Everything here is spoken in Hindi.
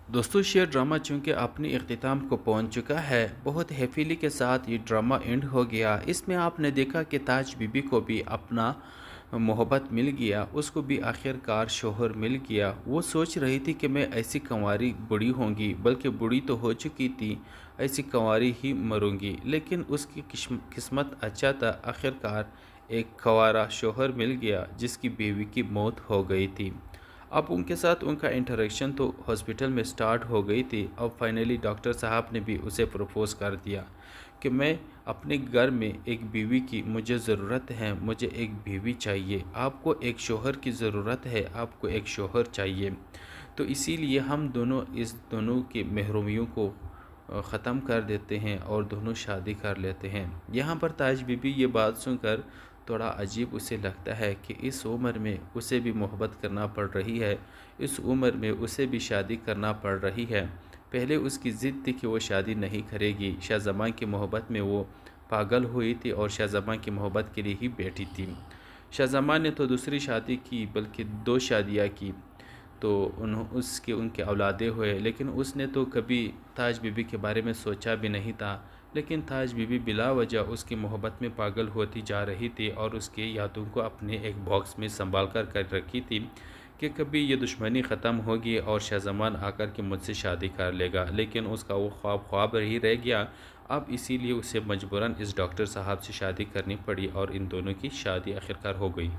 दोस्तों, शेयर ड्रामा चूँकि अपने इख्तिताम को पहुँच चुका है, बहुत हैफ़िली के साथ ये ड्रामा एंड हो गया। इसमें आपने देखा कि ताज बीबी को भी अपना मोहब्बत मिल गया, उसको भी आखिरकार शौहर मिल गया। वो सोच रही थी कि मैं ऐसी कंवारी बूढ़ी होंगी, बल्कि बूढ़ी तो हो चुकी थी, ऐसी कंवारी ही मरूंगी। लेकिन उसकी किस्मत अच्छा था, आखिरकार एक कंवारा शौहर मिल गया जिसकी बीवी की मौत हो गई थी। अब उनके साथ उनका इंटरेक्शन तो हॉस्पिटल में स्टार्ट हो गई थी। अब फाइनली डॉक्टर साहब ने भी उसे प्रपोज़ कर दिया कि मैं अपने घर में एक बीवी की मुझे ज़रूरत है, मुझे एक बीवी चाहिए। आपको एक शौहर की ज़रूरत है, आपको एक शौहर चाहिए। तो इसीलिए हम दोनों इस दोनों के महरूमियों को ख़त्म कर देते हैं और दोनों शादी कर लेते हैं। यहाँ पर ताज बीबी ये बात सुनकर थोड़ा अजीब उसे लगता है कि इस उम्र में उसे भी मोहब्बत करना पड़ रही है, इस उम्र में उसे भी शादी करना पड़ रही है। पहले उसकी ज़िद थी कि वो शादी नहीं करेगी, शाहज़मां की मोहब्बत में वो पागल हुई थी और शाहज़मां की मोहब्बत के लिए ही बैठी थी। शाहज़मां ने तो दूसरी शादी की, बल्कि 2 शादियाँ की, तो उसके उनके औलादे हुए। लेकिन उसने तो कभी ताज बीबी के बारे में सोचा भी नहीं था। लेकिन ताज बीबी बिला वजह उसकी मोहब्बत में पागल होती जा रही थी और उसके यादों को अपने एक बॉक्स में संभाल कर रखी थी कि कभी ये दुश्मनी ख़त्म होगी और शाहज़मान आकर के मुझसे शादी कर लेगा। लेकिन उसका वो ख्वाब ख्वाब ही रह गया। अब इसीलिए उसे मजबूरन इस डॉक्टर साहब से शादी करनी पड़ी और इन दोनों की शादी आखिरकार हो गई।